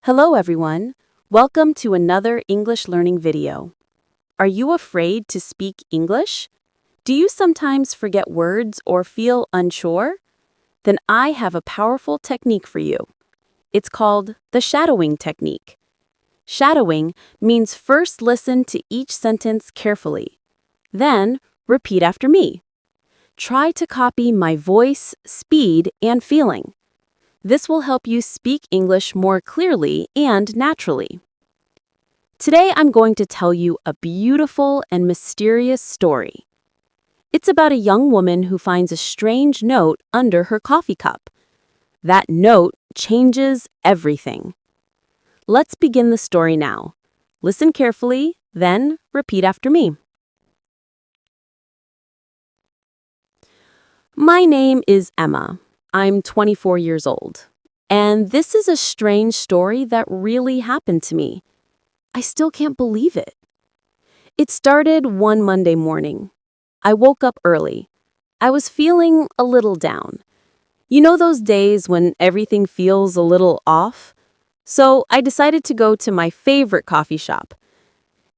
Hello everyone. Welcome to another English learning video. Are you afraid to speak English? Do you sometimes forget words or feel unsure? Then I have a powerful technique for you. It's called the shadowing technique. Shadowing means first listen to each sentence carefully. Then repeat after me. Try to copy my voice, speed, and feeling. This will help you speak English more clearly and naturally. Today I'm going to tell you a beautiful and mysterious story. It's about a young woman who finds a strange note under her coffee cup. That note changes everything. Let's begin the story now. Listen carefully, then repeat after me. My name is Emma. I'm 24 years old, and this is a strange story that really happened to me. I still can't believe it. It started one Monday morning. I woke up early. I was feeling a little down. You know those days when everything feels a little off? So I decided to go to my favorite coffee shop.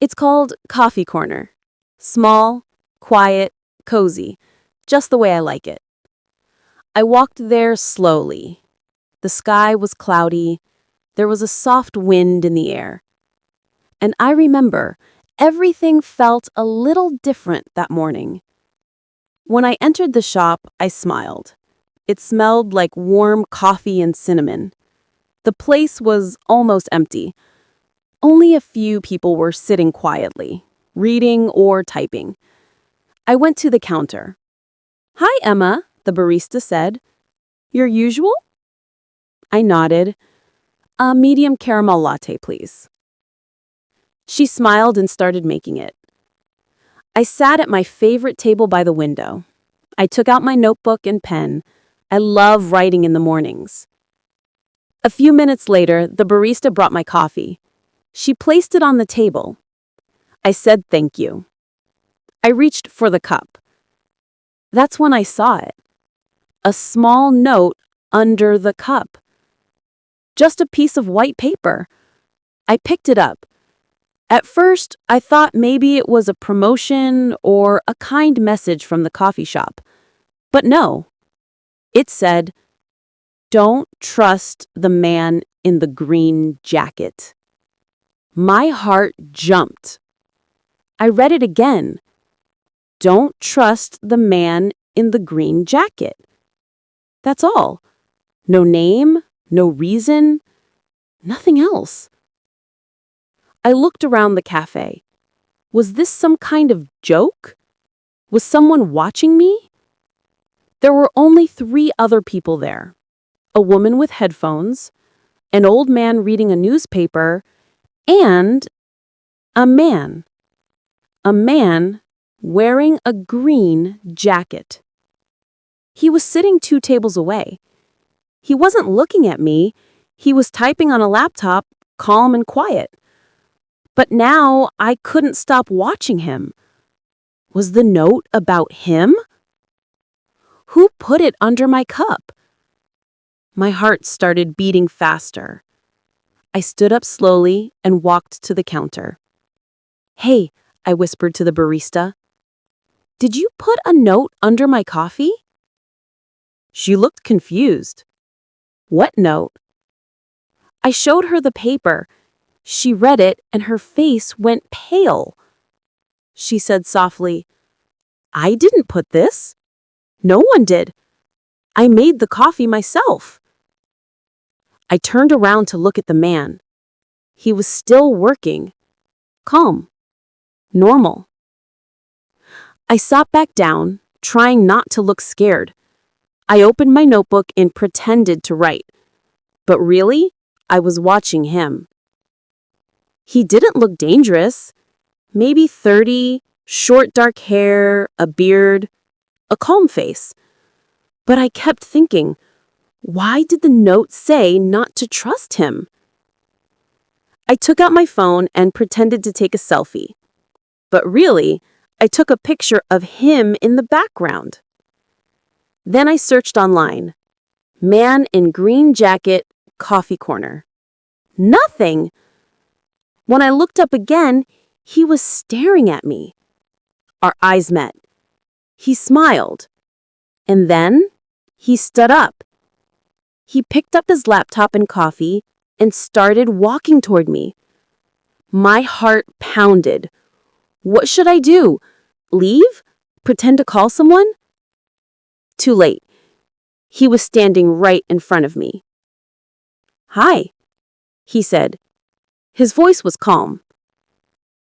It's called Coffee Corner. Small, quiet, cozy, just the way I like it. I walked there slowly. The sky was cloudy. There was a soft wind in the air. And I remember everything felt a little different that morning. When I entered the shop, I smiled. It smelled like warm coffee and cinnamon. The place was almost empty. Only a few people were sitting quietly, reading or typing. I went to the counter. "Hi, Emma," the barista said. "Your usual?" I nodded. "A medium caramel latte, please." She smiled and started making it. I sat at my favorite table by the window. I took out my notebook and pen. I love writing in the mornings. A few minutes later, the barista brought my coffee. She placed it on the table. I said thank you. I reached for the cup. That's when I saw it. A small note under the cup. Just a piece of white paper. I picked it up. At first, I thought maybe it was a promotion or a kind message from the coffee shop. But no. It said, "Don't trust the man in the green jacket." My heart jumped. I read it again. "Don't trust the man in the green jacket." That's all. No name, no reason, nothing else. I looked around the cafe. Was this some kind of joke? Was someone watching me? There were only 3 other people there. A woman with headphones, an old man reading a newspaper, and a man. A man wearing a green jacket. He was sitting 2 tables away. He wasn't looking at me. He was typing on a laptop, calm and quiet. But now I couldn't stop watching him. Was the note about him? Who put it under my cup? My heart started beating faster. I stood up slowly and walked to the counter. "Hey," I whispered to the barista. "Did you put a note under my coffee?" She looked confused. "What note?" I showed her the paper. She read it and her face went pale. She said softly, "I didn't put this. No one did. I made the coffee myself." I turned around to look at the man. He was still working. Calm. Normal. I sat back down, trying not to look scared. I opened my notebook and pretended to write. But really, I was watching him. He didn't look dangerous. Maybe 30, short dark hair, a beard, a calm face. But I kept thinking, why did the note say not to trust him? I took out my phone and pretended to take a selfie. But really, I took a picture of him in the background. Then I searched online. Man in green jacket, coffee corner. Nothing. When I looked up again, he was staring at me. Our eyes met. He smiled. And then he stood up. He picked up his laptop and coffee and started walking toward me. My heart pounded. What should I do? Leave? Pretend to call someone? Too late. He was standing right in front of me. "Hi," he said. His voice was calm.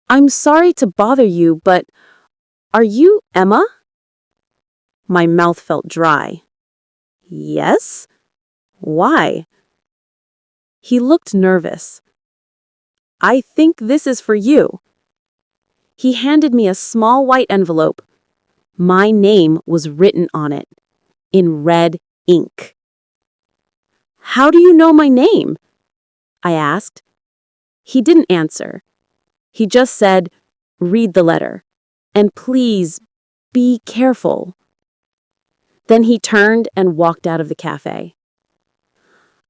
"I'm sorry to bother you, but are you Emma?" My mouth felt dry. "Yes? Why?" He looked nervous. "I think this is for you." He handed me a small white envelope. My name was written on it, in red ink. "How do you know my name?" I asked. He didn't answer. He just said, "Read the letter, and please, be careful." Then he turned and walked out of the cafe.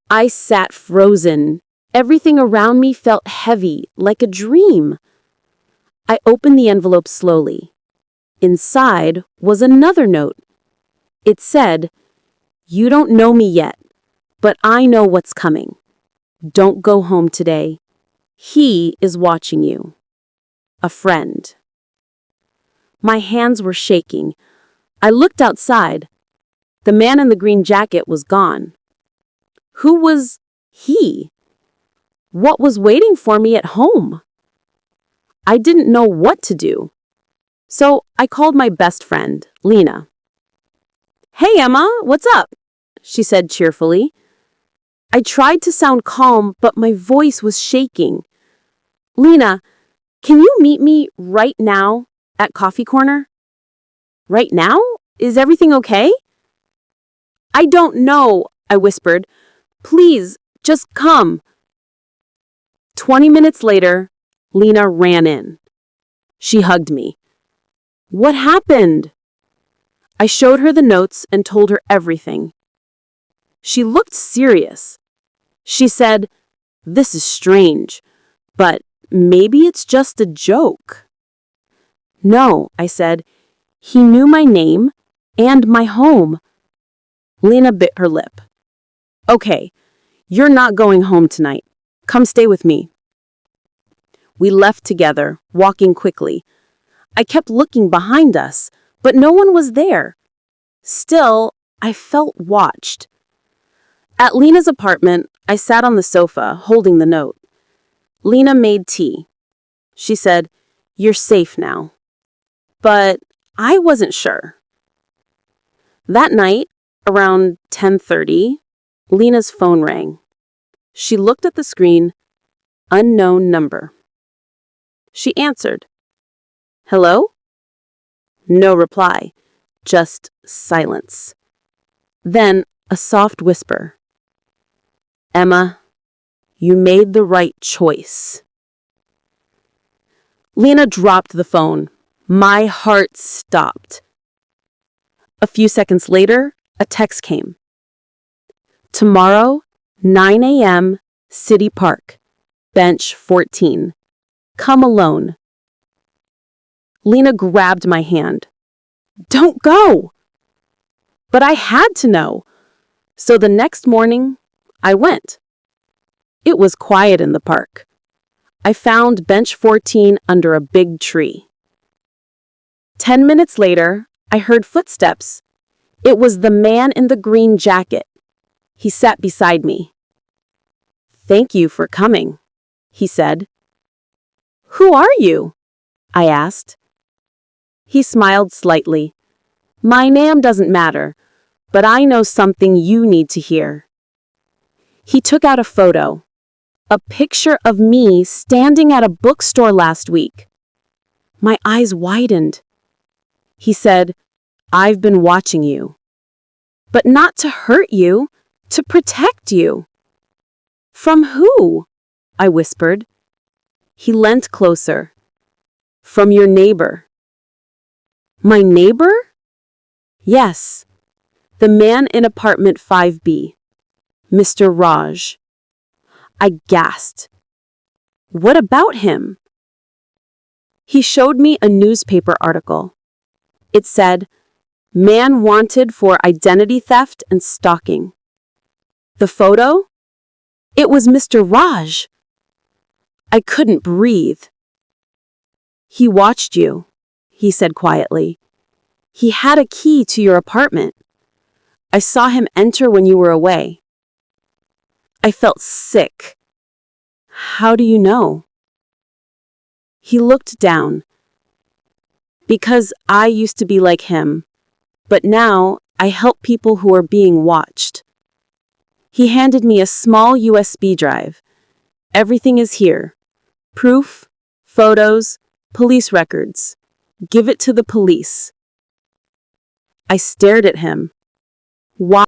I sat frozen. Everything around me felt heavy, like a dream. I opened the envelope slowly. Inside was another note. It said, "You don't know me yet, but I know what's coming. Don't go home today. He is watching you. A friend." My hands were shaking. I looked outside. The man in the green jacket was gone. Who was he? What was waiting for me at home? I didn't know what to do. So I called my best friend, Lena. "Hey, Emma, what's up?" she said cheerfully. I tried to sound calm, but my voice was shaking. "Lena, can you meet me right now at Coffee Corner?" "Right now? Is everything okay?" "I don't know," I whispered. "Please, just come." 20 minutes later, Lena ran in. She hugged me. "What happened?" I showed her the notes and told her everything. She looked serious. She said, "This is strange, but maybe it's just a joke." "No," I said. "He knew my name and my home." Lena bit her lip. "Okay, you're not going home tonight. Come stay with me." We left together, walking quickly. I kept looking behind us, but no one was there. Still, I felt watched. At Lena's apartment, I sat on the sofa, holding the note. Lena made tea. She said, "You're safe now." But I wasn't sure. That night, around 10:30, Lena's phone rang. She looked at the screen. Unknown number. She answered. "Hello?" No reply, just silence. Then a soft whisper. "Emma, you made the right choice." Lena dropped the phone. My heart stopped. A few seconds later, a text came. "Tomorrow, 9 a.m., City Park, bench 14. Come alone." Lena grabbed my hand. "Don't go!" But I had to know. So the next morning, I went. It was quiet in the park. I found bench 14 under a big tree. 10 minutes later, I heard footsteps. It was the man in the green jacket. He sat beside me. "Thank you for coming," he said. "Who are you?" I asked. He smiled slightly. "My name doesn't matter, but I know something you need to hear." He took out a photo. A picture of me standing at a bookstore last week. My eyes widened. He said, "I've been watching you. But not to hurt you, to protect you." "From who?" I whispered. He leant closer. "From your neighbor." "My neighbor?" "Yes. The man in apartment 5B. Mr. Raj." I gasped. What about him? He showed me a newspaper article. It said, "Man wanted for identity theft and stalking." The photo? It was Mr. Raj. I couldn't breathe. He watched you, he said quietly. He had a key to your apartment. I saw him enter when you were away. I felt sick. How do you know? He looked down. Because I used to be like him, but now I help people who are being watched. He handed me a small USB drive. Everything is here. Proof, photos, police records. Give it to the police. I stared at him. Why?